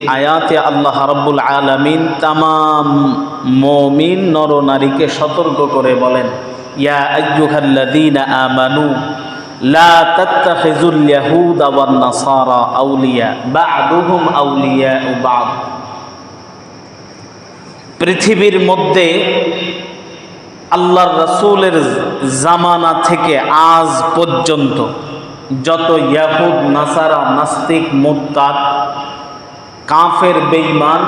আয়াতে আল্লাহ রাব্বুল আলামিন তামাম মুমিন নরনারীকে সতর্ক করে বলেন, ইয়া আইয়ুহাল্লাযীনা আমানু লা তাত্তাখিযুল ইয়াহুদা ওয়ান নাসারা আউলিয়া বা'দুহুম আউলিয়াউ বা'দ। পৃথিবীর মধ্যে আল্লাহর রাসূলের জামানা থেকে আজ পর্যন্ত যত ইয়াহুদ, নাসারা, নাস্তিক, মুরতাদ, কাফের, বেঈমান,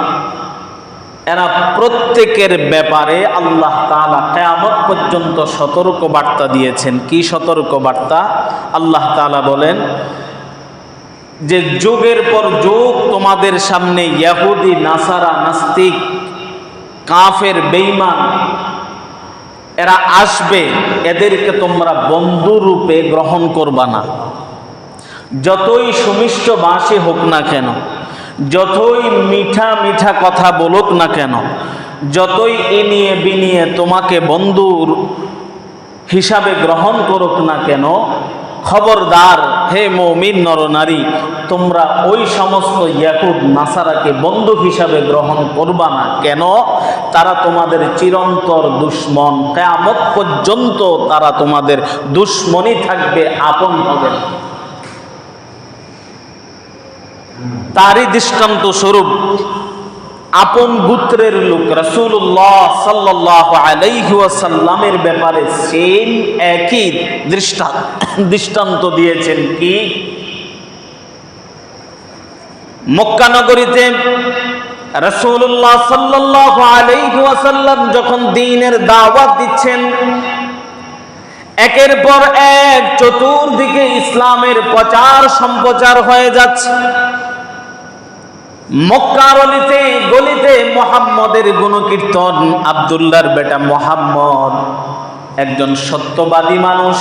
এরা প্রত্যেকের ব্যাপারে আল্লাহ তাআলা কিয়ামত পর্যন্ত সতর্ক বার্তা দিয়েছেন। কি সতর্ক বার্তা? আল্লাহ তাআলা বলেন যে যুগের পর যুগ তোমাদের সামনে ইহুদি, নাসারা, নাস্তিক, কাফের, বেঈমান এরা আসবে, এদেরকে তোমরা বন্ধু রূপে গ্রহণ করবা না। যতই সুমিষ্ট ভাষী হোক না কেন, যতই মিঠা মিঠা কথা বলুক না কেন, যতই ইনিয়ে বিনিয়ে তোমাকে বন্ধুর হিসাবে গ্রহণ করুক না কেন, খবরদার হে মুমিন নরনারী, তোমরা ওই সমস্ত ইয়াহুদ, নাসারাকে বন্ধু হিসাবে গ্রহণ করবা না। কেন? তারা তোমাদের চিরন্তর দুশমন, কিয়ামত পর্যন্ত তারা তোমাদের দুশমনই থাকবে, আপন হবে না। তারই দৃষ্টান্ত স্বরূপ আপন গোত্রের লোক রাসূলুল্লাহ সাল্লাল্লাহু আলাইহি ওয়াসাল্লামের ব্যাপারে সেম একই দৃষ্টান্ত দিয়েছেন। কি? মক্কা নগরীতে রাসূলুল্লাহ সাল্লাল্লাহু আলাইহি ওয়াসাল্লাম যখন দ্বীনের দাওয়াত দিচ্ছেন, একের পর এক চতুর্দিকে ইসলামের প্রচার সম্প্রচার হয়ে যাচ্ছে। মক্কার অলিতে গলিতে মুহাম্মদের গুণকীর্তন। আব্দুল্লাহর বেটা মুহাম্মদ একজন সত্যবাদী মানুষ,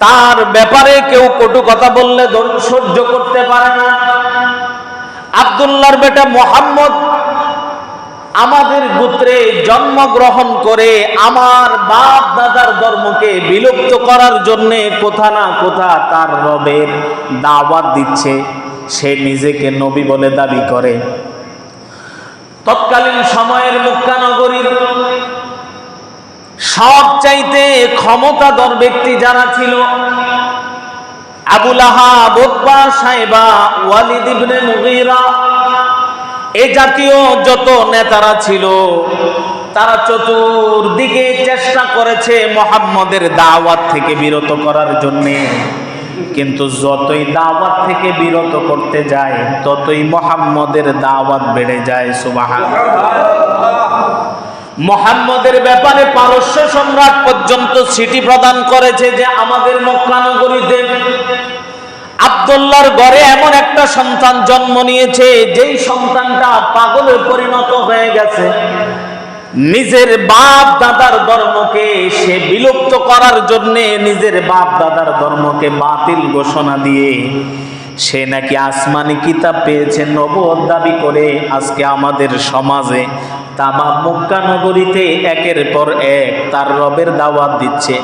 তার ব্যাপারে কেউ কটু কথা বললে সহ্য করতে পারে না। আব্দুল্লাহর বেটা মুহাম্মদ আমাদের গোত্রে জন্মগ্রহণ করে আমার বাপ দাদার ধর্মকে বিলুপ্ত করার জন্য কোথা না কোথা তার রবের দাওয়াত দিচ্ছে। সে নিজেকে নবী বলে দাবি করে। তৎকালীন সময়ের মক্কা নগরীর সবচাইতে ক্ষমতাধর ব্যক্তি যারা ছিল, আবু লাহাব, উতবা, শাইবা, ওয়ালিদ ইবনে মুগীরা, এ জাতীয় যত নেতারা ছিল, তারা চতুর্দিকে চেষ্টা করেছে মুহাম্মদের দাওয়াত থেকে বিরত করার জন্যে। কিন্তু যতই দাওয়াত থেকে বিরত করতে যায়, ততই মুহাম্মদের দাওয়াত বেড়ে যায়। সুবহানাল্লাহ। মুহাম্মদের ব্যাপারে পারস্য সম্রাট পর্যন্ত চিঠি প্রদান করেছে যে আমাদের মক্কা নগরীতে আব্দুল্লাহর ঘরে এমন একটা সন্তান জন্ম নিয়েছে, যেই সন্তানটা পাগলে পরিণত হয়ে গেছে। নিজের বাপ দাদার ধর্মকে সে বিলুপ্ত করার জন্য, নিজের বাপ দাদার ধর্মকে বাতিল ঘোষণা দিয়ে সে নাকি আসমানি কিতাব পেয়েছে নবুয়ত দাবি করে আজকে আমাদের সমাজে তামাম মক্কা নগরীতে একের পর এক তার রবের দাওয়াত দিচ্ছে।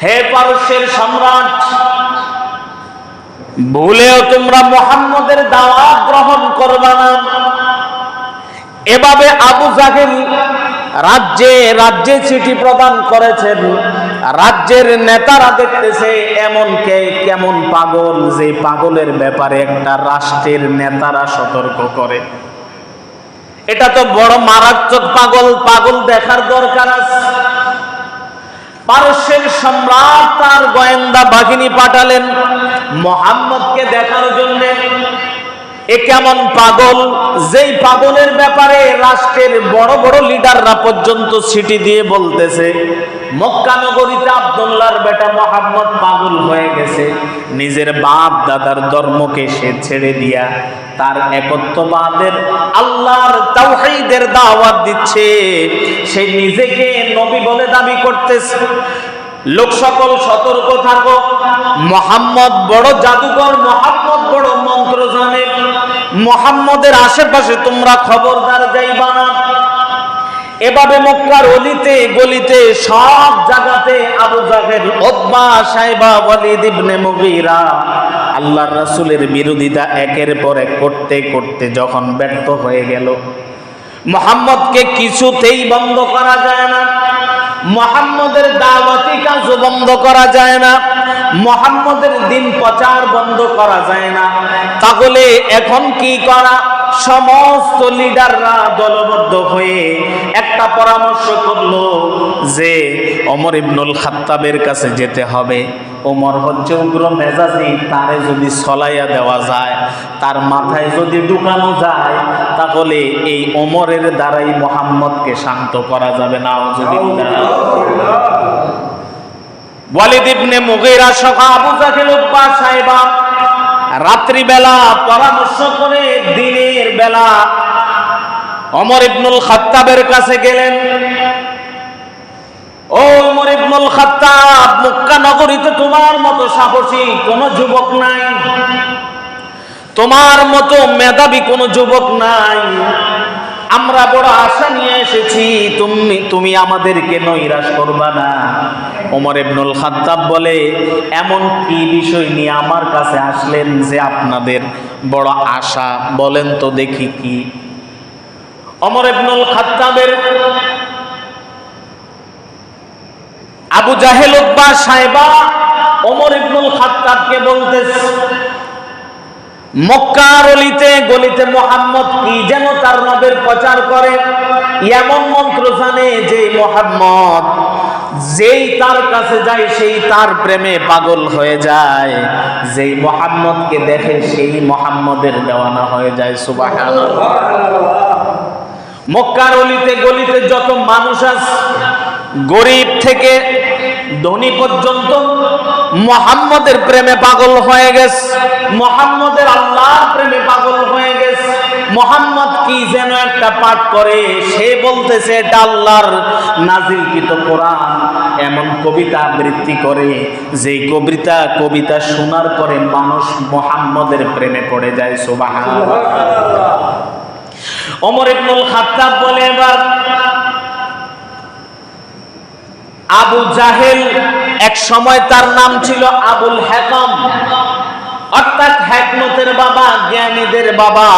হে পারস্যের সম্রাট, ভুলেও তোমরা মুহাম্মদের দাওয়াত গ্রহণ করবে না। এভাবে আবু জাহেল রাজ্যে রাজ্যে চিঠি প্রদান করেছেন। রাজ্যের নেতারা দেখতেছে এমন কেমন পাগল, যে পাগলের ব্যাপারে একটা রাষ্ট্রের নেতারা সতর্ক করে। এটা তো বড় মারাত্মক পাগল, পাগল দেখার দরকার আছে। পারস্যের সম্রাট তার গোয়েন্দা বাহিনী পাঠালেন মুহাম্মদকে দেখার জন্য। এ কেমন পাগল, যেই পাগলের ব্যাপারে রাষ্ট্রের বড় বড় লিডাররা পর্যন্ত চিঠি দিয়ে বলতেছে মক্কা নগরীতে আব্দুল্লাহর বেটা মুহাম্মদ পাগল হয়ে গেছে। নিজের বাপ দাদার ধর্মকে সে ছেড়ে দিয়া তার একত্ববাদের, আল্লাহর তাওহীদের দাওয়াত দিচ্ছে। সে নিজেকে নবী বলে দাবি করতেছে। লোক সকল সতর্ক থাকো, মুহাম্মদ বড় জাদুকর, মুহাম্মদ বড় মন্ত্র জানে। মুহাম্মদের আশেপাশে তোমরা খবরদার যাইবা না। এভাবে মক্কার অলিতে গলিতে সব জায়গাতে আবু জাহেল, উতবা, শাইবা, ওয়ালিদ ইবনে মুগীরা আল্লাহর রাসূলের বিরোধিতা একের পর এক করতে করতে যখন ব্যর্থ হয়ে গেল, মুহাম্মদকে কিছুতেই বন্ধ করা যায় না, মুহাম্মদের দাওয়াতি কাজও বন্ধ করা যায় না, মুহাম্মদের দিন প্রচার বন্ধ করা যায় না। তাহলে এখন কি করা? সমস্ত লিডাররা দলবদ্ধ হয়ে একটা পরামর্শ করলো যে ওমর ইবনুল খাত্তাবের কাছে যেতে হবে। ওমর হচ্ছে উগ্র মেজাজি, তারে যদি ছলাইয়া দেওয়া যায়, তার মাথায় যদি ঢুকানো যায়, তাহলে এই ওমরের দ্বারাই মুহাম্মদকে শান্ত করা যাবে না। ওয়ালিদ ইবনে মুগীরা সহ আবু জাহেল, উতবা, সাইবা রাত্রিবেলা পরামর্শ করে দিনের বেলা ওমর ইবনুল খাত্তাবের কাছে গেলেন। ও ওমর ইবনুল খাত্তাব, মক্কা নগরীতে তোমার মতো সাহসী কোন যুবক নাই, তোমার মতো মেধাবী কোন যুবক নাই। আমরা বড় আশা নিয়ে এসেছি, তুমি আমাদেরকে নৈরাশ করবা না। ওমর ইবনুল খাত্তাব বলে, এমন কি বিষয় নিয়ে আমার কাছে আসলেন যে আপনাদের বড় আশা? বলেন তো দেখি কি। ওমর ইবনুল খাত্তাবের আবু জাহেল, উতবা, সাইবা ওমর ইবনুল খাত্তাবকে বলতেছে, মক্কার অলিতে গলিতে মুহাম্মদ কি যেন তার রবের প্রচার করে, এমন মন্ত্র জানে যে মুহাম্মদ যেই তার কাছে যায় সেই তার প্রেমে পাগল হয়ে যায়, যেই মুহাম্মদকে দেখে সেই মুহাম্মদের দেওয়ানা হয়ে যায়। সুবহানাল্লাহ। মক্কার অলিতে গলিতে যত মানুষ আছে, গরিব থেকে ধনী পর্যন্ত মুহাম্মদের প্রেমে পাগল হয়ে গেছে, মুহাম্মদের আল্লাহর প্রেমে পাগল হয়ে গেছে। মুহাম্মদ কি যেন একটা পাঠ করে, সে বলতেছে এটা আল্লাহর নাজিলকৃত কোরআন। এমন কবিতা আবৃত্তি করে যে কবিতা শোনার পরে মানুষ মুহাম্মদের প্রেমে পড়ে যায়। সুবহানাল্লাহ। ওমর ইবনুল খাত্তাব বলে, এবার আবু জাহেল, এক সময় তার নাম ছিল আবুল হেকাম, অর্থাৎ হিকমতের বাবা, জ্ঞানীদের বাবা।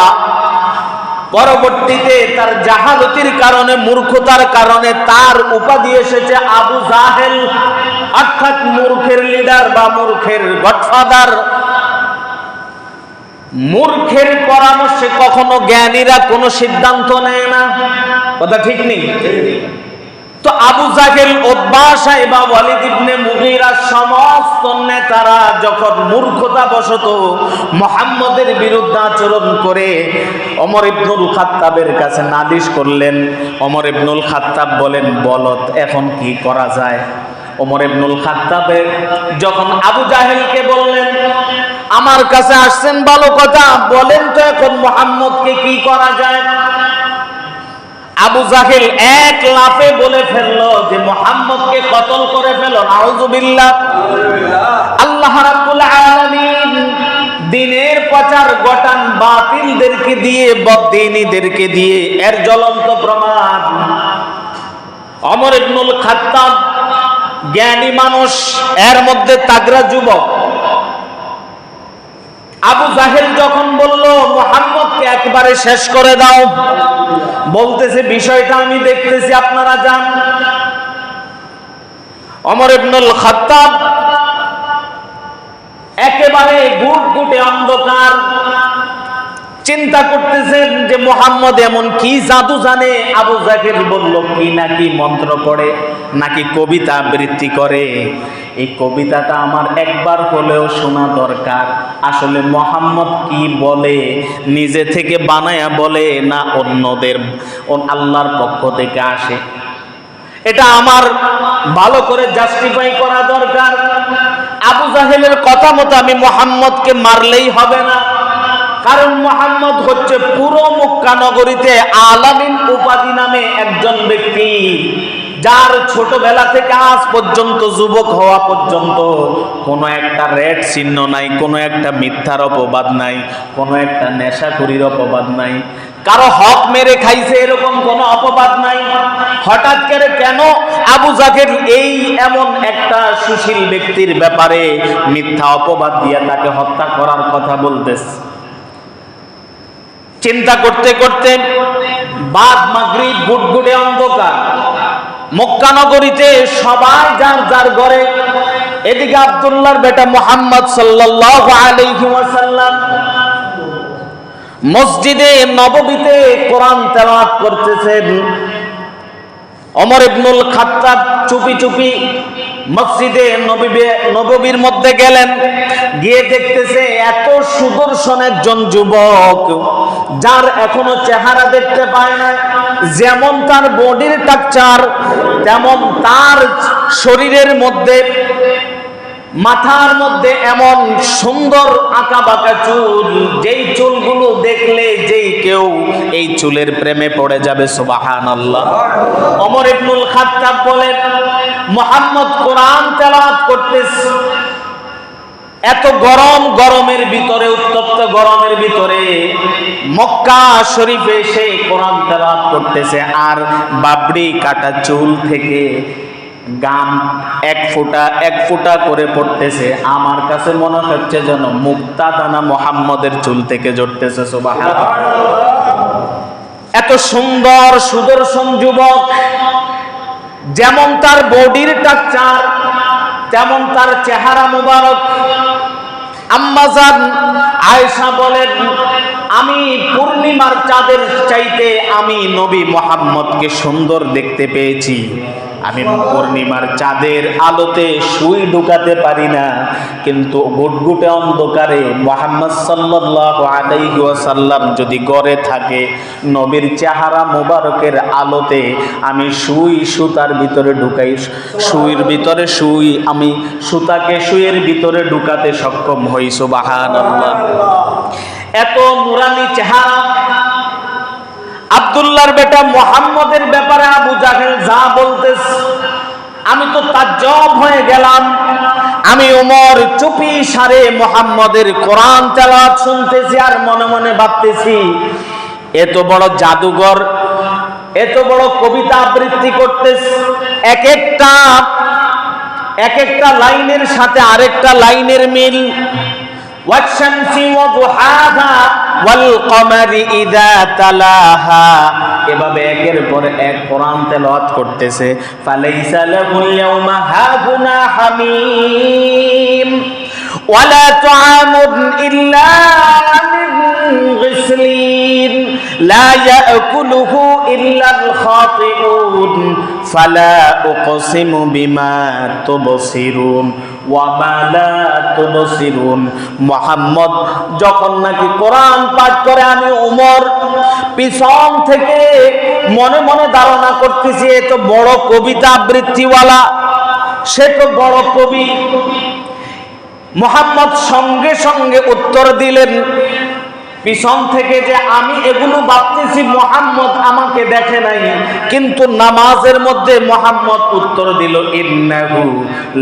পরবর্তীতে তার জাহালতির কারণে, মূর্খতার কারণে তার উপাধি এসেছে আবু জাহেল, অর্থাৎ মূর্খের লিডার বা মূর্খের গডফাদার। মূর্খের পরামর্শে কখনো জ্ঞানীরা কোনো সিদ্ধান্ত নেয় না, কথা ঠিক নেই? তো আবু জাহেল, উতবা, সাইবা, ওয়ালিদ ইবনে মুগীরা সমস্ত নেতারা যখন মূর্খতা বশত মুহাম্মদের বিরুদ্ধে আচরণ করে ওমর ইবনুল খাত্তাবের কাছে নালিশ করলেন, ওমর ইবনুল খাত্তাব বলেন, বলত এখন কি করা যায়? ওমর ইবনুল খাত্তাবের যখন আবু জাহেলকে বললেন, আমার কাছে আসছেন ভালো কথা, বলেন তো এখন মুহাম্মদকে কি করা যায়? আবু জাহেল এক লাফে বলে ফেললো যে মুহাম্মদকে কতল করে ফেলো। নাউযুবিল্লাহ। আল্লাহ রাব্বুল আলামিন দিনের প্রচার ঘটান বাতিলদেরকে দিয়ে, বদদিনীদেরকে দিয়ে। এর জ্বলন্ত প্রমাণ ওমর ইবনুল খাত্তাব জ্ঞানী মানুষ, এর মধ্যে তাগড়া যুবক। আবু জাহেল যখন বলল মুহাম্মদকে একবারে শেষ করে দাও, বলতেছে বিষয়টা আমি দেখতেছি, আপনারা যান। ওমর ইবনুল খাত্তাব একেবারে ঘুটঘুটে অন্ধকার, চিন্তা করতেছেন যে মুহাম্মদ এমন কি জাদু জানে। আবু জাহেল বলল, কি নাকি মন্ত্র পড়ে, নাকি কবিতা আবৃত্তি করে। এই কবিতাটা আমার একবার হলেও শোনা দরকার। আসলে মুহাম্মদ কি বলে, নিজে থেকে বানায়া বলে না অন্যদের আল্লাহর পক্ষ থেকে আসে, এটা আমার ভালো করে জাস্টিফাই করা দরকার। আবু জাহেলের কথা মতো আমি মুহাম্মদকে মারলেই হবে না, কারণ মুহাম্মদ হচ্ছে পুরো মক্কা নগরীতে আলামিন উপাধি নামে একজন ব্যক্তি, যার ছোটবেলা থেকে আজ পর্যন্ত যুবক হওয়া পর্যন্ত কোনো একটা রেড চিহ্ন নাই, কোনো একটা মিথ্যার অপবাদ নাই, কোনো একটা নেশাখুরির অপবাদ নাই। কারো হক মেরে খাইছে এরকম কোনো অপবাদ নাই। হঠাৎ করে কেন আবু জাহেল এই এমন একটা সুশীল ব্যক্তির ব্যাপারে মিথ্যা অপবাদ দিয়ে তাকে হত্যা করার কথা বলতেছে? চিন্তা করতে করতে বাদ মাগরিব, গুটগুটে অন্ধকার, মক্কা নগরীতে সবাই যার যার ঘরে। এদিকে আব্দুল্লাহর বেটা মুহাম্মদ সাল্লাল্লাহু আলাইহি ওয়াসাল্লাম মসজিদে নববীতে কোরআন তেলাওয়াত করতেছেন। ওমর ইবনুল খাত্তাব চুপি চুপি মসজিদে নববীর মধ্যে গেলেন, গিয়ে দেখতেছে এত সুদর্শন একজন যুবক, যার এখনো চেহারা দেখতে পায় না। যেমন তার বডির স্ট্রাকচার, তেমন তার শরীরের মধ্যে, মাথার মধ্যে এমন সুন্দর আঁকা বাঁকা চুল, যেই চুলগুলো দেখলে যেই কেউ এই চুলের প্রেমে পড়ে যাবে। সুবহানাল্লাহ। ওমর ইবনুল খাত্তাব বলেন, মুহাম্মদ কোরআন তেলাওয়াত করতেছে, এত গরমের ভিতরে, উত্তপ্ত গরমের ভিতরে মক্কা শরীফে এসে কোরআন তেলাওয়াত করতেছে, আর বাবরি কাটা চুল থেকে গাম এক ফোঁটা করে পড়তেছে। আমার কাছে মনে হচ্ছে যেন মুক্তা দানা মুহাম্মদের চুল থেকে ঝরতেছে। সুবহানাল্লাহ। এত সুন্দর সুদর্শন যুবক, যেমন তার বডির স্ট্রাকচার, তেমন তার চেহারা মুবারক। আম্মা জান আয়েশা বলেন, আমি পূর্ণিমার চাঁদের চাইতে আমি নবী মুহাম্মদকে সুন্দর দেখতে পেয়েছি। আমি পূর্ণিমার চাঁদের আলোতে সুই ঢুকাতে পারি না, কিন্তু গুটগুটে অন্ধকারে মুহাম্মদ সাল্লাল্লাহু আলাইহি ওয়াসাল্লাম যদি ঘরে থাকে, নবীর চেহারা মোবারকের আলোতে আমি সুই সুতার ভিতরে ঢুকাই, সুইয়ের ভিতরে সুই, আমি সুতাকে সুইয়ের ভিতরে ঢুকাতে সক্ষম হই। সুবহানাল্লাহ। এত নুরানি চেহারা। আব্দুল্লাহর বেটা মুহাম্মদের ব্যাপারে আবু জাহেল যা বলতেছে, আমি তো তাজ্জব হয়ে গেলাম। আমি ওমর চুপি সারে মুহাম্মদের কোরআন তেলাওয়াত শুনতেছি, আর মনে মনে ভাবতেছি, এত বড় জাদুঘর, এত বড় কবিতা আবৃত্তি করতেছে, এক একটা লাইনের সাথে আরেকটা লাইনের মিল। ওয়াশ-শামসি ওয়া-দুহাহা ওয়াল-কমারি ইযা তালাহা, এভাবে একের পর এক কোরআন তেলাওয়াত করতেছে। ফালাইসা লাহুল ইয়াওমা হাহুনা হামীম ওয়ালা তুআমুন ইল্লা মিন গিসলিন লা ইয়াকুলুহু ইল্লাল খাতিউন ফালা উকসিমু বিমা তুবসিরুন ওয়া মা লা তুবসিরুন। মুহাম্মদ যখন নাকি কোরআন পাঠ করে, আমি ওমর পিছন থেকে মনে মনে ধারণা করতেছি, এ তো বড় কবিতা আবৃত্তিওয়ালা, সে তো বড় কবি। মুহাম্মদ সঙ্গে সঙ্গে উত্তর দিলেন পিছন থেকে, যে আমি এগুলো ভাবতেছি মুহাম্মদ আমাকে দেখে নাই, কিন্তু নামাজের মধ্যে মুহাম্মদ উত্তর দিল, ইন্নাহু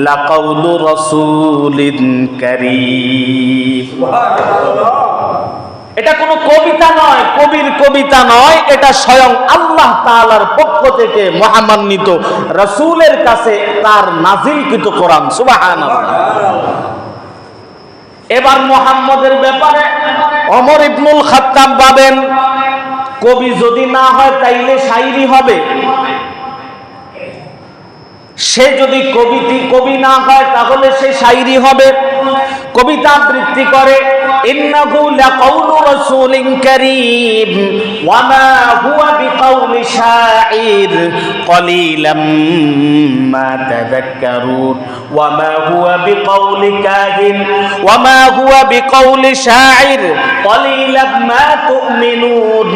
লাকাউলু রাসূলিন কারীম। এটা কোনো কবিতা নয়, কবির কবিতা নয়, এটা স্বয়ং আল্লাহ তাআলার পক্ষ থেকে মহামান্বিত রাসূলের কাছে তার নাজিলকৃত কোরআন। সুবহানাল্লাহ। এবার মুহাম্মদের ব্যাপারে ওমর ইবনুল খাত্তাব ভাবেন, কবি যদি না হয় তাইলে শায়রি হবে, সে যদি কবি না হয় তাহলে সে শায়রি হবে। কবিতা আবৃত্তি করে, ইন্নাহু লাকাউলু রাসূলিন কারীম ওয়া মা হুয়া বিকাউলি শাঈর কলিলাম মা তাযাক্কারুন ওয়া মা হুয়া বিকাউলি কাহিন ওয়া মা হুয়া বিকাউলি শাঈর কলিলাম মা তুমিনুন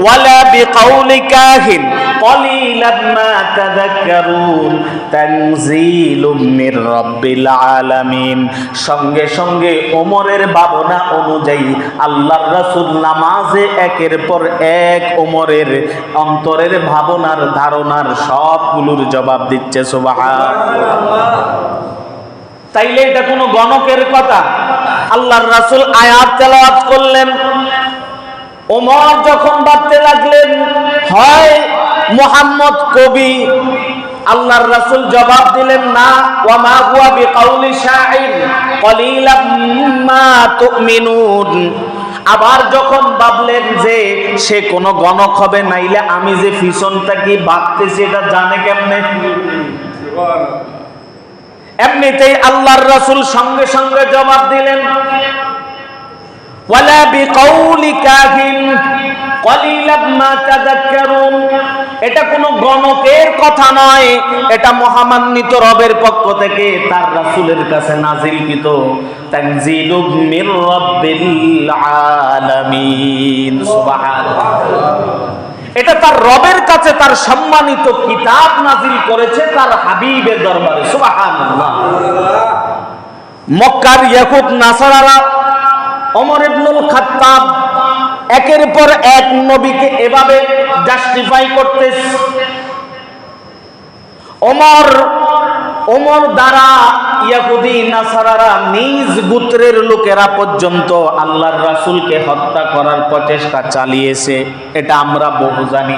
ওয়া লা বিকাউলি কাহিন কলিলাম মা তাযাক্কারুন তানজিলুম মির রাব্বিল আলামিন। সঙ্গে সঙ্গে ওমরের ভাবনা অনুযায়ী আল্লাহর রাসূল নামাজে একের পর এক ওমরের অন্তরের ভাবনার ধারণার সবগুলোর জবাব দিচ্ছে। সুবহানাল্লাহ। তাইলে এটা কোনো গণকের কথা? আল্লাহর রাসূল আয়াত তেলাওয়াত করলেন, ওমর যখন ভাবতে লাগলেন হয় মুহাম্মদ কবি, আল্লাহর রাসূল জবাব দিলেন না, ওয়া মা হুয়া বিকাউলি শাইর কলিলাম মা তুমিনুন। আবার যখন ভাবলেন যে সে কোনো গণক হবে, নাইলে আমি যে পিছনটা কি ভাবতেছি এটা জানে কেমনে, এমনিতেই আল্লাহর রাসূল সঙ্গে সঙ্গে জবাব দিলেন, ওয়ালা বিকাউলি কাহিন কলিলাম মা তাযাক্কারুন। এটা কোনো গণকের কথা নয়, এটা মহামান্বিত রবের পক্ষ থেকে তার রাসূলের কাছে নাযিলকৃত তানজিলুম মির রাব্বিল আলামিন। সুবহানাল্লাহ। এটা তার রবের কাছে তার সম্মানিত কিতাব নাযিল করেছে তার হাবিবের দরবারে। সুবহানাল্লাহ। মক্কার ইয়াহুদ নাসারারা ওমর ইবনুল খাত্তাব একের পর এক নবীকে এভাবে জাস্টিফাই করতেছে। ওমর দ্বারা ইহুদি নাসারারা নিজ গোত্রের লোকেরা পর্যন্ত আল্লাহর রাসূলকে হত্যা করার প্রচেষ্টা চালিয়েছে, এটা আমরা বহু জানি।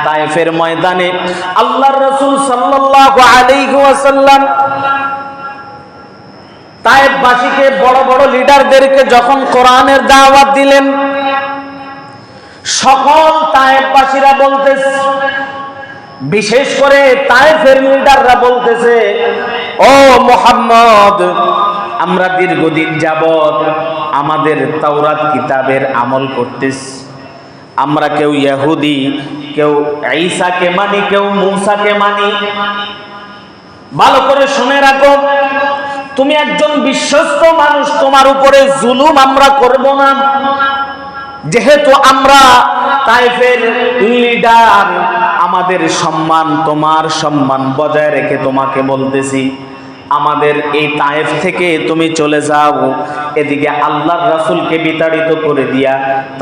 তায়েফের ময়দানে আল্লাহর রাসূল সাল্লাল্লাহু আলাইহি ওয়াসাল্লাম তায়েফবাসীকে, বড় বড় লিডারদেরকে যখন কোরআনের দাওয়াত দিলেন, সকল তায়েফবাসীরা বলতেছে, বিশেষ করে তায়েফের লিডাররা বলতেছে, ও মুহাম্মদ, আমরা দীর্ঘদিন যাবত আমাদের তাওরাত কিতাবের আমল করতেছি। আমরা কেউ ইহুদি, কেউ ঈসাকে মানি, কেউ মূসাকে মানি। ভালো করে শুনে রাখো, তুমি একজন বিশ্বস্ত মানুষ, তোমার উপরে জুলুম আমরা করব না। যেহেতু আমরা তায়েফের লিডার, আমাদের সম্মান তোমার সম্মান বজায় রেখে তোমাকে বলতেছি, আমাদের এই তায়েফ থেকে তুমি চলে যাও। এদিকে আল্লাহর রাসূলকে বিতাড়িত করে দিয়া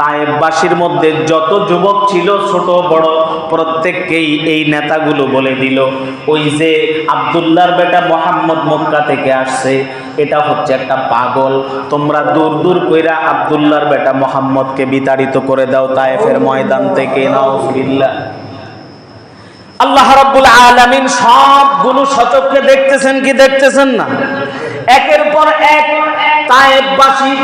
তায়েফবাসীর মধ্যে যত যুবক ছিল ছোট বড় প্রত্যেককেই এই নেতাগুলো বলে দিল, ওই যে আব্দুল্লাহর বেটা মুহাম্মদ মক্কা থেকে আসছে, এটা হচ্ছে একটা পাগল, তোমরা দূর দূর কইরা আব্দুল্লাহর বেটা মুহাম্মদকে বিতাড়িত করে দাও তায়েফের ময়দান থেকে। নাউযুবিল্লাহ। আল্লাহ রাব্বুল আলামিন সবগুলো সচক্ষে দেখতেছেন কি দেখতেছেন না? একের পর এক তায়েফবাসী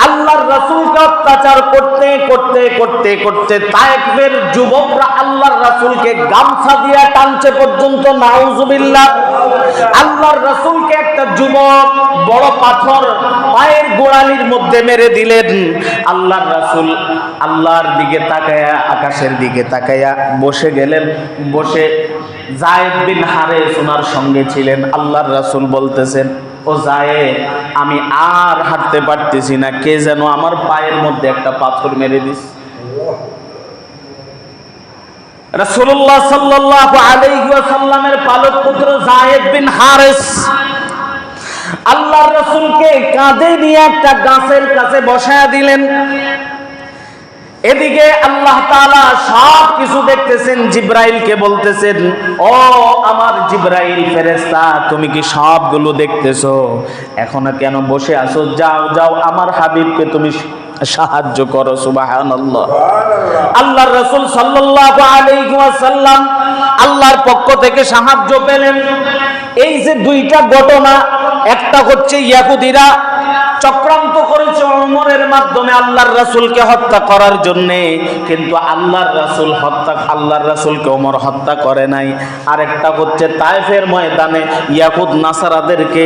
আল্লাহর রাসূলকে অত্যাচার করতে করতে করতে করতে তায়েফের যুবকরা আল্লাহর রাসূলকে গামছা দিয়ে টানছে পর্যন্ত। নাউযুবিল্লাহ। আল্লাহর রাসূলকে একটা যুবক বড় পাথর পায়ের গোড়ালির মধ্যে মেরে দিলেন। আল্লাহর রাসূল আল্লাহর দিকে তাকায়া, আকাশের দিকে তাকায়া বসে গেলেন। বসে যায়েদ বিন হারেস ওনার সঙ্গে ছিলেন। আল্লাহর রাসূল বলতেছেন, ও যায়েদ, আমি আর হাঁটতে পারতেছি না, কে যেন আমার পায়ের মধ্যে একটা পাথর মেরে দিস। রাসূলুল্লাহ সাল্লাল্লাহু আলাইহি ওয়াসাল্লামের পালক পুত্র যায়েদ বিন হারেস আল্লাহর রাসূলকে কাঁধে নিয়ে একটা গাছের কাছে বসায়া দিলেন। এদিকে আল্লাহ তাআলা সব কিছু দেখতেছেন। জিবরাইলকে বলতেছেন, ও আমার জিবরাইল ফেরেশতা, তুমি কি সবগুলো দেখতেছো? এখনো কেন বসে আছো? যাও যাও, আমার হাবিবকে তুমি সাহায্য করো। সুবহানাল্লাহ। আল্লাহর রাসূল সাল্লাল্লাহু আলাইহি ওয়াসাল্লাম আল্লাহর পক্ষ থেকে সাহায্য পেলেন। এই যে দুইটা ঘটনা, একটা হচ্ছে ইহুদিরা চক্রান্ত করেছে ওমরের মাধ্যমে আল্লাহর রাসূলকে হত্যা করার জন্য, কিন্তু আল্লাহর রাসূলকে ওমর হত্যা করে নাই। আরেকটা হচ্ছে তায়েফের ময়দানে ইয়াহুদ নাসারাদেরকে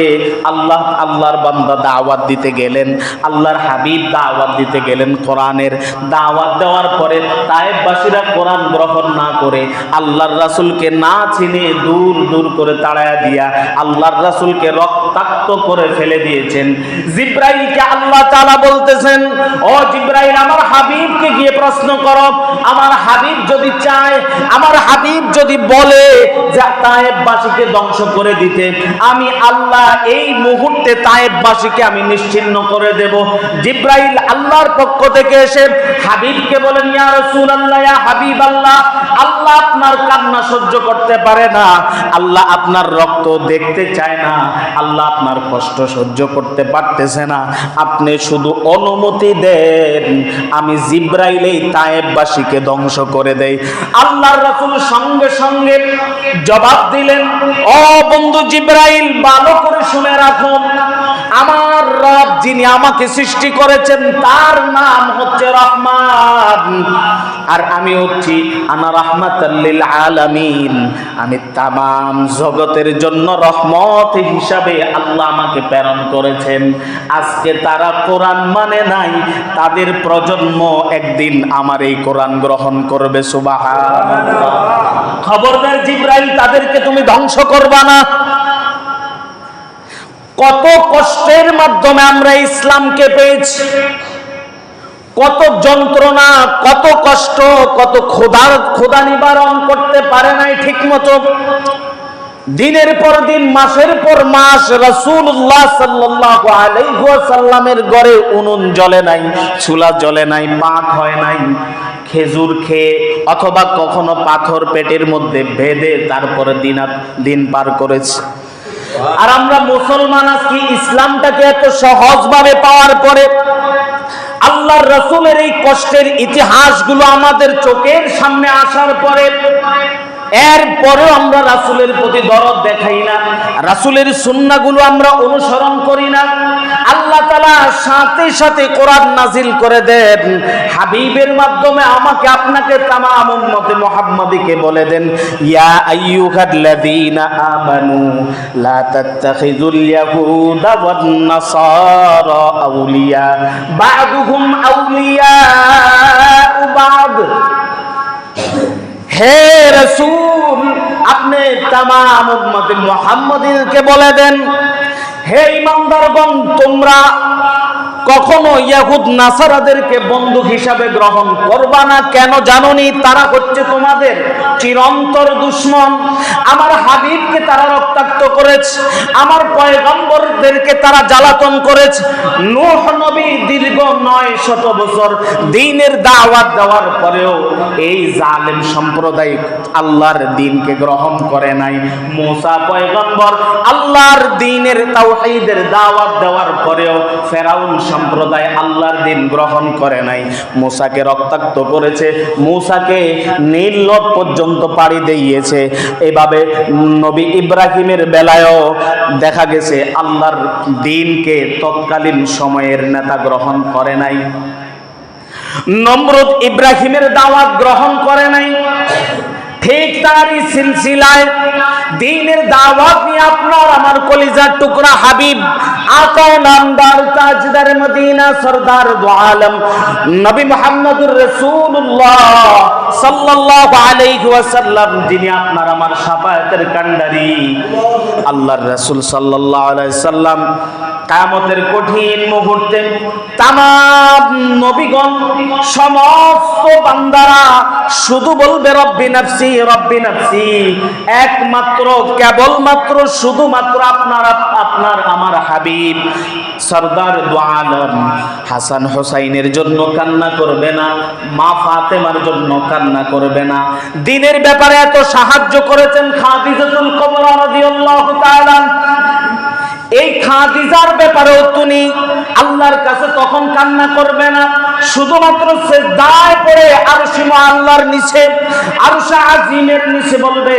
আল্লাহর বান্দা দাওয়াত দিতে গেলেন, আল্লাহর হাবিব দাওয়াত দিতে গেলেন। কোরআনের দাওয়াত দেওয়ার পরে তায়েফবাসীরা কোরআন গ্রহণ না করে আল্লাহর রাসূলকে না চিনে দূর দূর করে তাড়ায়া দিয়া আল্লাহর রাসূলকে রক্তাক্ত করে ফেলে দিয়েছেন। জিবরাইলকে আল্লাহ তাআলা বলতেছেন, ও জিবরাইল, আমার হাবিবকে গিয়ে প্রশ্ন করো, আমার হাবিব যদি চায়, আমার হাবিব যদি বলে যে তায়েফবাসীকে ধ্বংস করে দিতে, আমি আল্লাহ এই মুহূর্তে তায়েফবাসীকে আমি নিশ্চিহ্ন করে দেব। জিবরাইল আল্লাহর পক্ষ থেকে এসে হাবিবকে বলেন, ইয়া রাসূলুল্লাহ, ইয়া হাবিবাল্লাহ, আল্লাহ আপনার কান্না সহ্য করতে পারে না, আল্লাহ আপনার রক্ত দেখতে চায় না, আল্লাহ আপনার কষ্ট সহ্য করতে পারতেছে না। না, আপনি শুধু অনুমতি দেন আমি জিব্রাইলেই তায়েববাসীকে ধ্বংস করে দেই। আল্লাহর রাসূল সঙ্গে সঙ্গে জবাব দিলেন, ও বন্ধু জিব্রাইল, ভালো করে শুনে রাখুন, আমার রব যিনি আমাকে সৃষ্টি করেছেন তার নাম হচ্ছে রহমান, আর আমি হচ্ছি আনা রাহমাতাল লিল আলামিন, আমি তামাম জগতের জন্য রহমত হিসাবে আল্লাহ আমাকে প্রেরণ করেছেন। আজকে তারা কোরআন মানে নাই, তাদের প্রজন্ম একদিন আমার এই কোরআন গ্রহণ করবে। সুবহানাল্লাহ। খবরদার জিব্রাইল, তাদেরকে তুমি ধ্বংস করবা না। কত কষ্টের মাধ্যমে আমরা ইসলামকে পেয়েছি, কত যন্ত্রণা, কত কষ্ট, কত ক্ষুধা নিবারণ করতে পারে নাই ঠিক মতো। দিনের পর দিন, মাসের পর মাস রাসূলুল্লাহ সাল্লাল্লাহু আলাইহি ওয়াসাল্লামের ঘরে উনুন জ্বলে নাই, চুলা জ্বলে নাই, পাক হয় নাই। খেজুর খেয়ে অথবা কখনো পাথর পেটের মধ্যে বেঁধে তারপরে দিন পার করেছে। আর আমরা মুসলমান আজকে ইসলামটাকে এত সহজভাবে পাওয়ার পরে, আল্লাহর রাসূলের এই কষ্টের ইতিহাসগুলো আমাদের চোখের সামনে আসার পরে, এরপরেও আমরা রাসূলের প্রতি দরদ দেখাই না, রাসূলের সুন্নাহগুলো আমরা অনুসরণ করি না। আল্লাহ তাআলা সাথে সাথে কোরআন নাজিল করে দেন, হাবিবের মাধ্যমে আমাকে আপনাকে তামাম উম্মতে মুহাম্মাদীকে বলে দেন, ইয়া আইয়ুহাল্লাযীনা আমানু লা তাত্তাখিযুল ইয়াহুদা ওয়ান নাসারা আউলিয়া বা'দুহুম আউলিয়া বা'দ। হে রাসূল, আপনি তামাম উম্মতে মুহাম্মাদীকে বলে দেন, হে ঈমানদারগণ, তোমরা কখনো ইহুদ নাসারাদেরকে বন্ধু হিসাবে গ্রহণ করবা না। কেন জানোনি? তারা হচ্ছে তোমাদের চিরন্তর দুশমন। আমার হাবিবকে তারা রক্তাক্ত করেছে, আমার পয়গম্বরদেরকে তারা জ্বালাতন করেছে। নূহ নবী দীর্ঘ 900 বছর দ্বীনের দাওয়াত দেওয়ার পরেও এই জালেম সম্প্রদায় আল্লাহর দ্বীনকে গ্রহণ করে নাই। মুসা পয়গম্বর আল্লাহর দ্বীনের তাওহীদের দাওয়াত দেওয়ার পরেও ফেরাউন সম্প্রদায় আল্লাহর দ্বীন গ্রহণ করে নাই, মুসাকে রক্তাক্ত করেছে, মুসাকে নীল নদ পর্যন্ত পাড়ি দিয়েছে। এভাবে নবী ইব্রাহিমের বেলায়ও দেখা গেছে আল্লাহর দ্বীনকে তৎকালীন সময়ের নেতা গ্রহণ করে নাই। নমরুদ ইব্রাহিমের দাওয়াত গ্রহণ করে নাই। ঠিক তারই সিলসিলায় দ্বীনের দাওয়াত নিয়ে আপনার আমার কলিজার টুকরা হাবিব, আকা নামদার, তাজদার মদিনা, সরদার দু আলম নবী মুহাম্মদুর রাসূলুল্লাহ সাল্লাল্লাহু আলাইহি ওয়াসাল্লাম, যিনি আপনার আমার শাফায়াতের কান্ডারি, আল্লাহর রাসূল সাল্লাল্লাহু আলাইহি সাল্লাম কিয়ামতের কঠিন মুহূর্তে তামাম নবীগণ, সমস্ত বান্দারা শুধু বলবে রব্বি নাফসি রব্বি নাফসি। একমাত্র কেবলমাত্র শুধুমাত্র আপনার আমার হাবিব সরদার দু আলম হাসান হোসাইনের জন্য কান্না করবে না, মা ফাতেমার জন্য কান্না করবে না। দ্বীনের ব্যাপারে এত সাহায্য করেছেন খাদিজাতুল কুবরা রাদিয়াল্লাহু তাআলা, এই খাদিজার ব্যাপারেও তুমি আল্লাহর কাছে তখন কান্না করবে না, শুধুমাত্র সিজদায় পড়ে আরশ আল্লাহর নিচে, আরশ আজিমের নিচে বলবে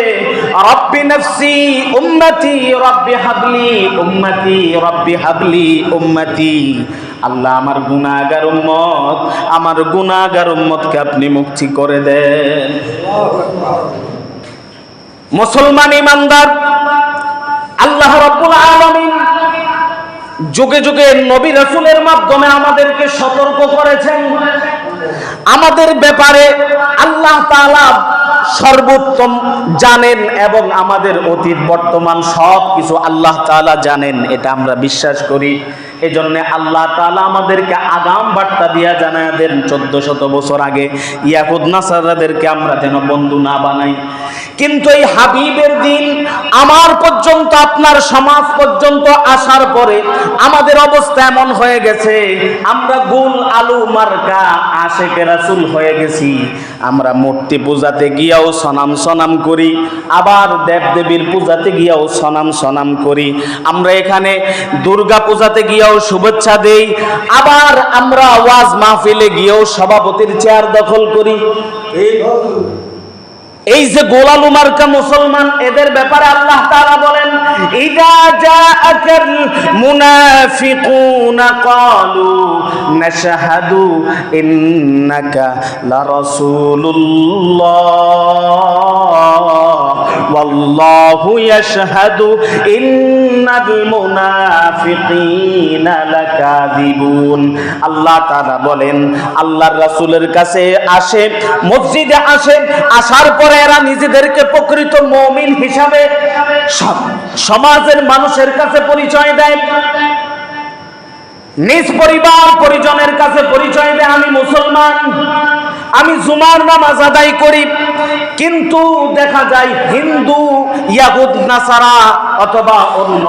রব্বি নাফসি উম্মতি রব্বি হাবলি উম্মতি রব্বি হাবলি উম্মতি। আল্লাহ, আমার গুনাহগার উম্মতকে আপনি মুক্তি করে দেন। মুসলমান ইমানদার, আল্লাহ রাব্বুল আলামিন যুগে যুগে নবী রাসূলের মাধ্যমে আমাদেরকে সতর্ক করেছেন। আমাদের ব্যাপারে আল্লাহ তাআলা সর্বোত্তম জানেন এবং আমাদের অতীত বর্তমান সব কিছু আল্লাহ তাআলা জানেন, এটা আমরা বিশ্বাস করি। এজন্য আল্লাহ তাআলা আমাদেরকে আগাম বার্তা দিয়া জানায় দেন 1400 বছর আগে, ইয়াহুদ নাসারাদেরকে আমরা যেন বন্ধু না বানাই। কিন্তু এই হাবিবের দিন আমার পর্যন্ত, আপনার সমাজ পর্যন্ত আসার পরে আমাদের অবস্থা এমন হয়ে গেছে, আমরা গোল আলু মার্কা আশেকে রাসূল হয়ে গেছি। আমরা মূর্তি পূজাতে গিয়াও সনাম সনাম করি, আবার দেবদেবীর পূজাতে গিয়াও সনাম সনাম করি। আমরা এখানে দুর্গা পূজাতে গিয়াও শুভেচ্ছা দেই, আবার আমরা ওয়াজ মাহফিলে গিয়েও সভাপতির চেয়ার দখল করি। এই যে গোলালু মার্কা মুসলমান, এদের ব্যাপারে আল্লাহ তাআলা বলেন, ইদা জাআকাল মুনাফিকুনা ক্বালু নাশহাদু ইন্নাকা লারাসূলুল্লাহ ওয়াল্লাহু ইয়াশহাদু ইন্নাল মুনাফিকিনা লাকাযিবুন। আল্লাহ তাআলা বলেন, আল্লাহর রাসূলের কাছে আসে, মসজিদে আসে, আসার পরে এরা নিজেদেরকে প্রকৃত মুমিন হিসাবে সমাজের মানুষের কাছে পরিচয় দেয়, নিজ পরিবার পরিজনের কাছে পরিচয় দেয়, আমি মুসলমান, আমি জুমার নামাজ আদায় করি। কিন্তু দেখা যায় হিন্দু, ইয়াহুদ, নাসারা অথবা অন্য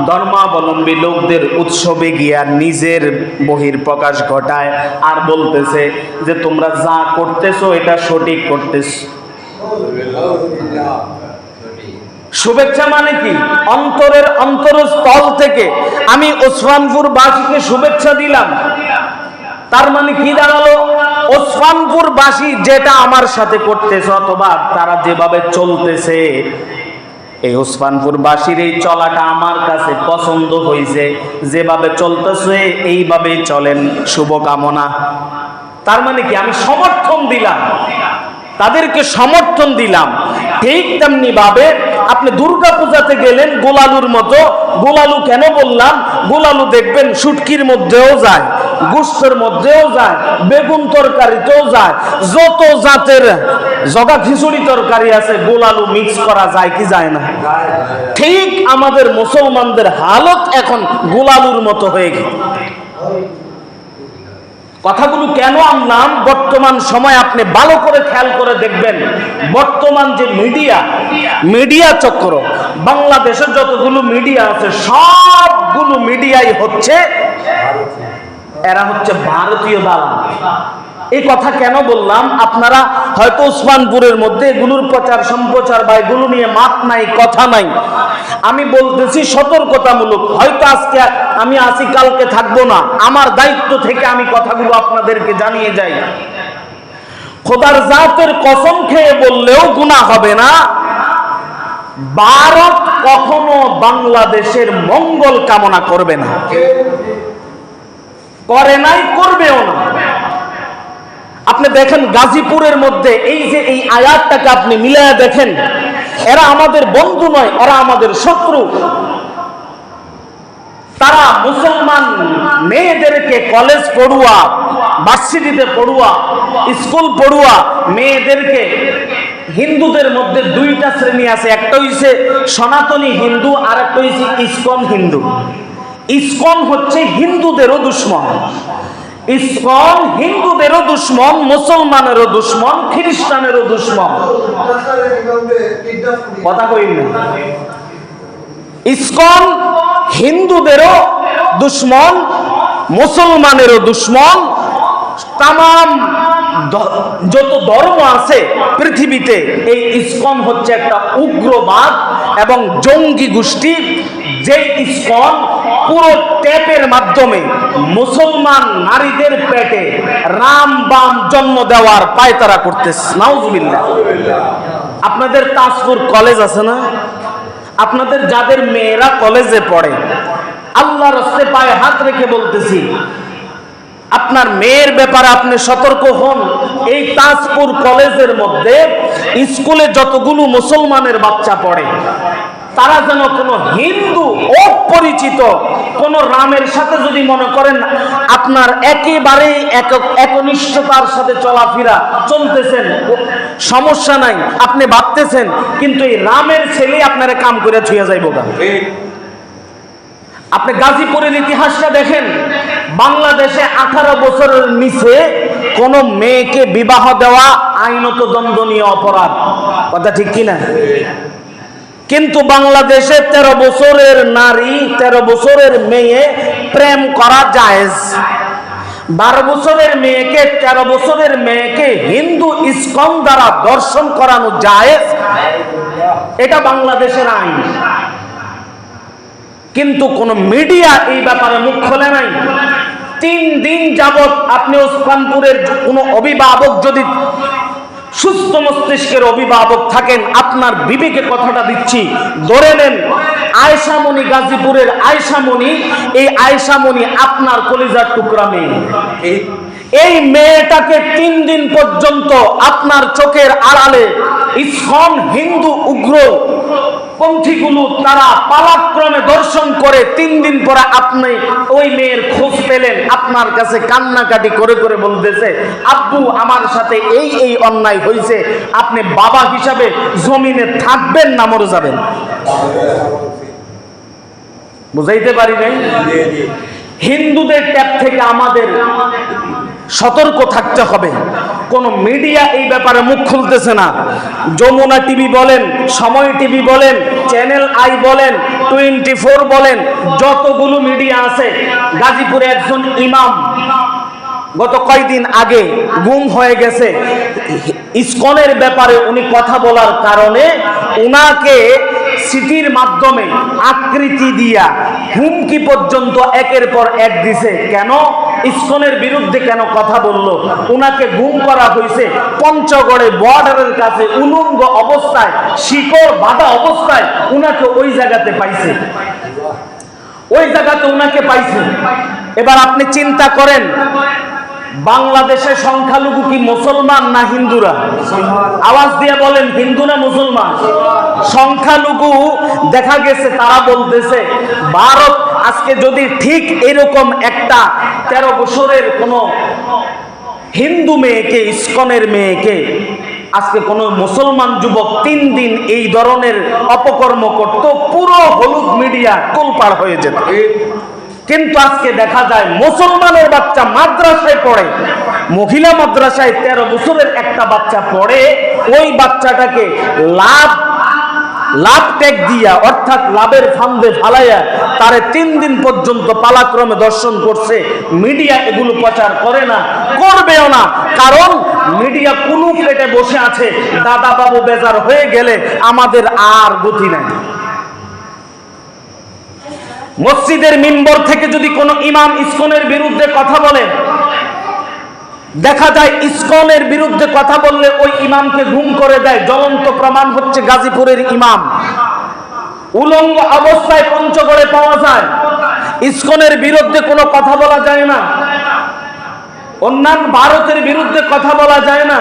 ধর্মাবলম্বী লোকদের উৎসবে গিয়া নিজের বহিঃপ্রকাশ ঘটায় আর বলতেছে যে তোমরা যা করতেছো এটা সঠিক করতেছো। শুভেচ্ছা মানে কি? অন্তরের অন্তরস্থল থেকে আমি ওসমানপুর বাসীকে শুভেচ্ছা দিলাম, তার মানে কি দাঁড়ালো? ওসমানপুর বাসী যেটা আমার সাথে করতেছে অথবা তারা যেভাবে চলতেছে, এই ওসমানপুর বাসীর এই চলাটা আমার কাছে পছন্দ হয়েছে, যেভাবে চলতেছে এইভাবেই চলেন, শুভকামনা। তার মানে কি? আমি সমর্থন দিলাম, তাদেরকে সমর্থন দিলাম। ঠিক তেমনি ভাবে আপনি দুর্গা পূজাতে গেলেন গোলালুর মতো। গোলালু কেন বললাম? গোলালু দেখবেন শুটকির মধ্যেও যায়, গোশতের মধ্যেও যায়, বেগুন তরকারিতেও যায়, যত জাতের জগা খিচুড়ি তরকারি আছে গোলালু মিক্স করা যায় কি যায় না? ঠিক আমাদের মুসলমানদের হালত এখন গোলালুর মতো হয়ে গেছে। কথাগুলো কেন আনলাম? বর্তমান সময় আপনি ভালো করে খেয়াল করে দেখবেন, বর্তমান যে মিডিয়া চক্র, বাংলাদেশের যতগুলো মিডিয়া আছে সবগুলো মিডিয়াই হচ্ছে, এরা হচ্ছে ভারতীয় দালাল। এই কথা কেন বললাম? আপনারা হয়তো ওসমানপুরের মধ্যে এগুলোর প্রচার সম্প্রচার বা এগুলো নিয়ে মাত নাই, কথা নাই। আমি বলতেছি সতর্কতামূলক, হয়তো আজকে আমি আসি, কালকে থাকবো না, আমার দায়িত্ব থেকে আমি কথাগুলো আপনাদেরকে জানিয়ে যাই। খোদার জাতের কসম খেয়ে বললেও গুনাহ হবে না, ভারত কখনো বাংলাদেশের মঙ্গল কামনা করবে না, করে নাই, করবেও না। আপনি দেখেন গাজীপুরের মধ্যে এই যে এই আয়াতটাকে আপনি মিলায়া দেখেন, এরা আমাদের বন্ধু নয়, এরা আমাদের শত্রু। তারা মুসলমান মেয়েদেরকে কলেজ পড়ুয়া, ভার্সিটিতে পড়ুয়া, স্কুল পড়ুয়া মেয়েদেরকে, হিন্দুদের মধ্যে দুইটা শ্রেণী আছে, একটা হইছে সনাতনী হিন্দু আর একটা হইছে ইসকন হিন্দু। ইসকন হচ্ছে হিন্দুদেরও দুশ্মন, ইসকন হিন্দুদেরও দুশ্মন, মুসলমানেরও দুশ্মন, খ্রিস্টানেরও দুশ্মন। কথা কই না? ইসকন হিন্দুদেরও দুশ্মন, মুসলমানেরও দুশ্মন। তাম যত ধর্ম আছে পৃথিবীতে, এই ইসকন হচ্ছে একটা উগ্রবাদ এবং জঙ্গি গোষ্ঠী। যে ইসকন পুরো ট্যাপের মাধ্যমে মুসলমান নারীদের পেটে রাম বাম জন্ম দেওয়ার পায়তারা করতেছে। নাউজুবিল্লাহ। আপনাদের তাজপুর কলেজ আছে না? আপনাদের যাদের মেয়েরা কলেজে পড়ে, আল্লাহর রাস্তায় পায়ে হাত রেখে বলতেছি, আপনার মেয়ের ব্যাপারে আপনি সতর্ক হন। এই তাজপুর কলেজের মধ্যে স্কুলে যতগুলো মুসলমানের বাচ্চা পড়ে, তারা যেন কোনো হিন্দু অপরিচিত কোন রামের সাথে যদি মনে করেন আপনার একেবারেই একনিষ্ঠতার সাথে চলাফেরা চলতেছেন, সমস্যা নাই, আপনি ভাবতেছেন, কিন্তু এই রামের ছেলে আপনারা কাম করে ছুঁয়ে যাইব না। আপনি গাজীপুরের ইতিহাসটা দেখেন, বাংলাদেশে 18 বছরের নিচে কোন মেয়েকে বিবাহ দেওয়া আইনত দণ্ডনীয় অপরাধ। কথা ঠিক কিনা? কিন্তু বাংলাদেশে 13 বছরের নারী, 13 বছরের মেয়ে প্রেম করা জায়েজ। 12 বছরের মেয়েকে 13 বছরের মেয়েকে হিন্দু ইসকন দ্বারা দর্শন করানো জায়েজ, এটা বাংলাদেশের আইন। কিন্তু কোন মিডিয়া এই ব্যাপারে মুখ খোলে নাই। 3 দিন যাবত আপনি ওসমানপুরের কোন অভিভাবক যদি সুস্থ মস্তিষ্কের অভিভাবক থাকেন, আপনার বিবেকে কথাটা দিচ্ছি, ধরে নেন আয়েশামণি, গাজীপুরের আয়েশামণি, এই আয়েশামণি আপনার কলিজার টুকরা মেয়ে। এই মেয়েটাকে 3 দিন পর্যন্ত আপনার চোখের আড়ালে ইসকন হিন্দু উগ্র পন্থীগুলো তারা পালাক্রমে দর্শন করে 3 দিন পরে আপনি ওই মেয়ের খোঁজ পেলেন, আপনার কাছে কান্নাকাটি করে করে বলতেছে, আব্বু আমার সাথে এই এই অন্যায় হয়েছে, আপনি বাবা হিসাবে জমিনে থাকবেন না মরে যাবেন। বুঝাইতে পারি নাই? হিন্দুদের ট্যাপ থেকে আমাদের সতর্ক থাকতে হবে। কোন মিডিয়া এই ব্যাপারে মুখ খুলতেছে না। যমুনা টিভি বলেন, সময় টিভি বলেন, চ্যানেল আই বলেন, 24 বলেন, যতগুলো মিডিয়া আছে, গাজীপুরে একজন ইমাম গত কয়েকদিন আগে গুম হয়ে গেছে। ইসকনের ব্যাপারে উনি কথা বলার কারণে উনাকে সিটির মাধ্যমে আকৃতি দিয়া হুমকি পর্যন্ত একের পর এক দিছে। কেন? ইসকনের বিরুদ্ধে কেন কথা বলল? উনাকে গুম করা হয়েছে পঞ্চগড়ে বর্ডারের কাছে, উলঙ্গ অবস্থায়, শিকড় বাঁধা অবস্থায় উনাকে ওই জায়গাতে পাইছে, ওই জায়গাতে উনাকে পাইছে। এবার আপনি চিন্তা করেন, বাংলাদেশের সংখ্যালঘু কি মুসলমান না হিন্দুরা? আওয়াজ দিয়ে বলেন, হিন্দু না মুসলমান? সংখ্যালঘু দেখা গেছে তারা বলতেছে ভারত আজকে যদি ঠিক এরকম একটা 13 বছরের কোন হিন্দু মেয়েকে, ইসকনের মেয়েকে আজকে কোন মুসলমান যুবক 3 দিন এই ধরনের অপকর্ম করত, পুরো হলুদ মিডিয়া তোলপাড় হয়ে যেত। কিন্তু আজকে দেখা যায় মুসলমানের বাচ্চা মাদ্রাসায় পড়ে, মহিলা মাদ্রাসায় 13 বছরের একটা বাচ্চা পড়ে, ওই বাচ্চাটাকে লাভ ট্যাগ দিয়া, অর্থাৎ লাভের ফান্দে ফালাইয়া তারে 3 দিন পর্যন্ত পালাক্রমে দর্শন করছে। মিডিয়া এগুলো প্রচার করে না, করবেও না, কারণ মিডিয়া কুলু প্লেটে বসে আছে। দাদা বাবু বেজার হয়ে গেলে আমাদের আর গতি নাই। মসজিদের মিম্বর থেকে যদি কোনো ইমাম ইসকনের বিরুদ্ধে কথা বলে, দেখা যায় ইসকনের বিরুদ্ধে কথা বললে ওই ইমামকে গুম করে দেয়। জ্বলন্ত প্রমাণ হচ্ছে গাজীপুরের ইমাম, উলঙ্গ অবস্থায় পঞ্চগড়ে পাওয়া যায়। ইসকনের বিরুদ্ধে কোনো কথা বলা যায় না, অন্যান্য ভারতের বিরুদ্ধে কথা বলা যায় না,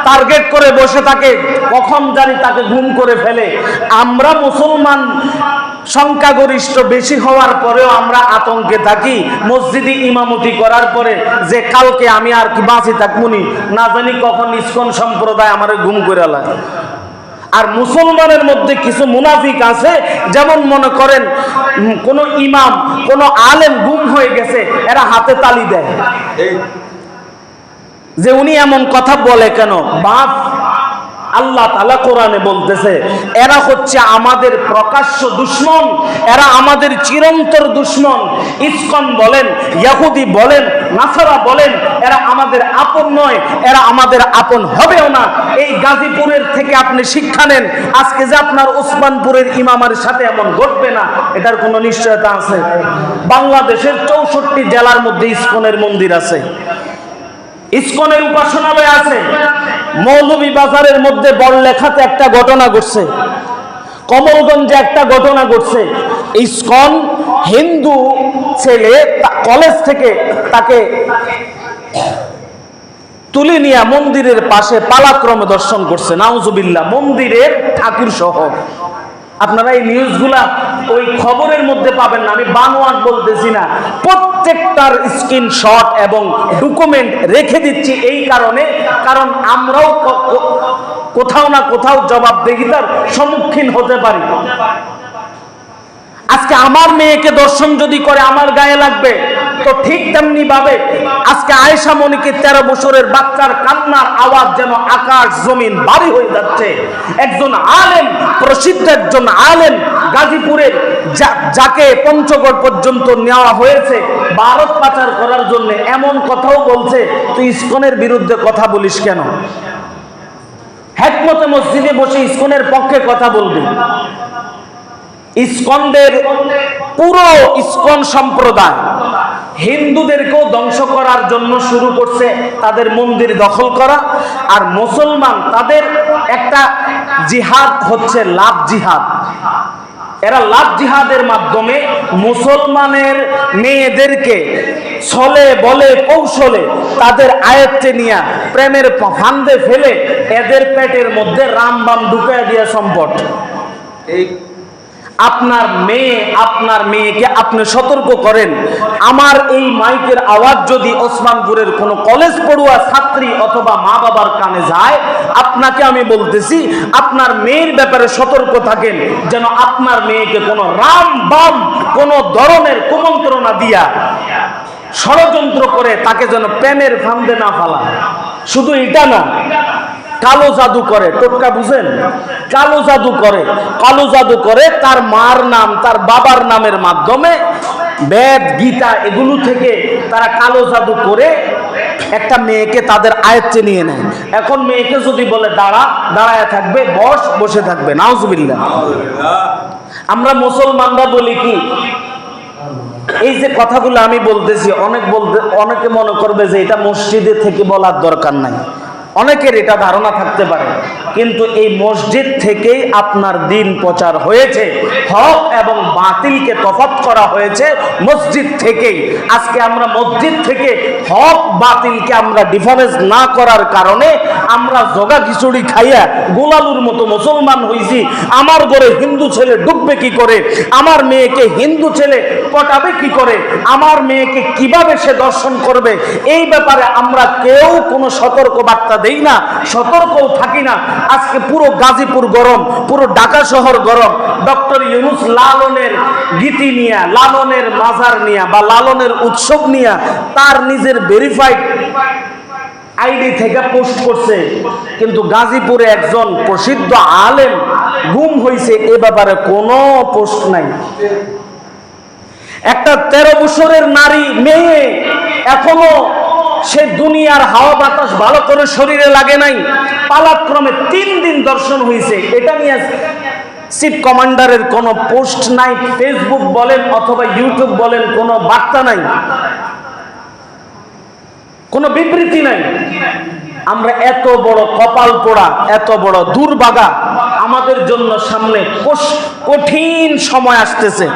টার্গেট করে বসে থাকে, কখন জানি তাকে গুম করে ফেলে। আমরা মুসলমান সংখ্যাগরিষ্ঠ বেশি হওয়ার পরেও আমরা আতঙ্কে থাকি, মসজিদে ইমামতি করার পরে যে কালকে আমি আর কি বাঁচি থাকবনি, না জানি কখন ইসকন সম্প্রদায় আমার গুম করে লাগে। আর মুসলমানের মধ্যে কিছু মুনাফিক আছে, যেমন মনে করেন কোন ইমাম, কোন আলেম গুম হয়ে গেছে, এরা হাতে তালি দেয় যে উনি এমন কথা বলে কেন। বাপ আল্লাহ তাআলা কোরআনে বলতেছে, এরা হচ্ছে আমাদের প্রকাশ্য দুশমন, এরা আমাদের চিরন্তর দুশমন। ইসকন বলেন, ইহুদি বলেন, নাসারা বলেন, এরা আমাদের আপন নয়, এরা আমাদের আপন হবেও না। এই গাজীপুরের থেকে আপনি শিক্ষা নেন, আজকে যে আপনার ওসমানপুরের ইমামের সাথে এমন ঘটবে না, এটার কোনো নিশ্চয়তা আছে? বাংলাদেশের 64 জেলার মধ্যে ইসকনের মন্দির আছে, ইসকনের উপাসনালয় আছে। মৌলভীবাজারের মধ্যে বড়লেখাতে একটা ঘটনা ঘটছে, কমলগঞ্জে একটা ঘটনা ঘটছে। ইসকন হিন্দু ছেলে কলেজ থেকে তাকে তুলে নিয়ে মন্দিরের পাশে পালাক্রমে দর্শন করছে, নাউজুবিল্লাহ, মন্দিরের ঠাকুর সহ। আপনারা এই নিউজগুলা ওই খবরের মধ্যে পাবেন না, আমি বানোয়াট বলতেছি না, প্রত্যেকটার স্ক্রিনশট এবং ডকুমেন্ট রেখে দিচ্ছি এই কারণে, কারণ আমরাও কোথাও না কোথাও জবাবদিহিতার সম্মুখীন হতে পারি। আজকে আমার মেয়েকে দর্শন যদি করে আমার গায়ে লাগবে, তো ঠিক তেমনি ভাবে আজকে আয়েশা মনিকে 13 বছরের বাচ্চার কান্নার আওয়াজ যেন আকাশ জমিন ভারী হয়ে যাচ্ছে। একজন আলেম, প্রসিদ্ধ একজন আলেম গাজীপুরের, যাকে পঞ্চগড় পর্যন্ত নেওয়া হয়েছে ভারত পাচার করার জন্য, এমন কথাও বলছে, তুই ইসকনের বিরুদ্ধে কথা বলিস কেন? হেকমতে মসজিদে বসে ইসকনের পক্ষে কথা বলবি। ইসকনদের পুরো ইসকন সম্প্রদায় হিন্দুদেরকেও ধ্বংস করার জন্য শুরু করছে, তাদের মন্দির দখল করা। আর মুসলমান, তাদের একটা জিহাদ হচ্ছে লাভ জিহাদ। এরা লাভ জিহাদের মাধ্যমে মুসলমানের মেয়েদেরকে ছলে বলে কৌশলে তাদের আয়ত্তে নিয়ে প্রেমের ফান্দে ফেলে এদের পেটের মধ্যে রামবাম ঢুকিয়ে দিয়ে সম্পদ। আপনার মেয়েকে আপনি সতর্ক করেন। আমার এই মাইকের আওয়াজ যদি ওসমানপুরের কোন কলেজ পড়ুয়া ছাত্রী অথবা মা বাবার কানে যায়, আপনাকে আমি বলতেছি আপনার মেয়ের ব্যাপারে সতর্ক থাকেন, যেন আপনার মেয়েকে কোন রামবাম কোন ধরনের কুমন্ত্রণা দিয়া ষড়যন্ত্র করে তাকে যেন প্রেমের ফান্দে না ফেলায়। শুধু এটা না, কালো জাদু করে, টোটকা বুঝেন? কালো জাদু করে তার মার নাম, তার বাবার নামের মাধ্যমে বেদ গীতা এগুলো থেকে তারা কালো জাদু করে একটা মেয়েকে তাদের আয়ত্তে নিয়ে নেয়। এখন মেয়েকে যদি বলে দাঁড়ায় থাকবে, বসে থাকবে। নাউজুবিল্লাহ। আমরা মুসলমানরা বলি কি, এই যে কথাগুলো আমি বলতেছি, অনেকে মনে করবে যে এটা মসজিদে থেকে বলার দরকার নাই। অনেকের এটা ধারণা থাকতে পারে, কিন্তু এই মসজিদ থেকেই আপনার দিন প্রচার হয়েছে। হক এবং বাতিলকে তফাৎ করা হয়েছে মসজিদ থেকেই। আজকে আমরা মসজিদ থেকে হক বাতিলকে আমরা ডিফারেন্স না করার কারণে আমরা জগা খিচুড়ি খাইয়া গোলালুর মতো মুসলমান হইছি। আমার ঘরে হিন্দু ছেলে ঢুকবে কি করে, আমার মেয়েকে হিন্দু ছেলে পটাবে কি করে, আমার মেয়েকে কিভাবে সে দর্শন করবে, এই ব্যাপারে আমরা কেউ কোনো সতর্ক বার্তা দেই না, সতর্কও থাকি না। আজকে পুরো গাজীপুর গরম, পুরো ঢাকা শহর গরম। ডক্টর ইউনূস লালনের গীতি নিয়া, লালনের মাজার নিয়া বা লালনের উৎসব নিয়া তার নিজের ভেরিফাইড আইডি থেকে পোস্ট করছে, কিন্তু গাজীপুরে একজন প্রসিদ্ধ আলেম গুম হয়েছে, এ ব্যাপারে কোনো পোস্ট নাই। একটা 13 বছরের নারী মেয়ে এখনো সে দুনিয়ার হাওয়া বাতাস ভালো করে শরীরে লাগে নাই, পালাক্রমে 3 দিন দর্শন হয়েছে, এটা নিয়ে চিফ কমান্ডারের কোনো পোস্ট নাই, ফেসবুক বলেন অথবা ইউটিউব বলেন কোনো বার্তা নাই, কোনো বিবৃতি নাই। আমরা এত বড় কপাল পোড়া, এত বড় দুর্ভাগা, আমাদের জন্য সামনে কঠিন সময় আসতেছে।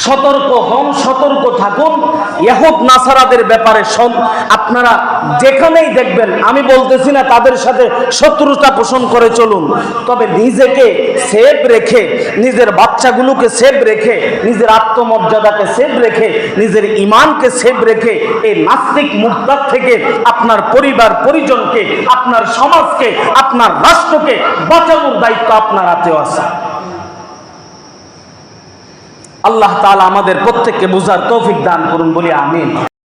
সতর্ক হন, সতর্ক থাকুন। ইহুদ নাসারাদের ব্যাপারে আপনারা যেখানেই দেখবেন, আমি বলতেছি না তাদের সাথে শত্রুতা পোষণ করে চলুন, তবে নিজেকে সেভ রেখে, নিজের বাচ্চাগুলোকে সেভ রেখে, নিজের আত্মমর্যাদাকে সেভ রেখে, নিজের ইমানকে সেভ রেখে এই নাস্তিক মুরতাদ থেকে আপনার পরিবার পরিজনকে, আপনার সমাজকে, আপনার রাষ্ট্রকে বাঁচানোর দায়িত্ব আপনার হাতেও আছে। আল্লাহ তাআলা আমাদের প্রত্যেককে বুঝার তৌফিক দান করুন, বলি আমিন।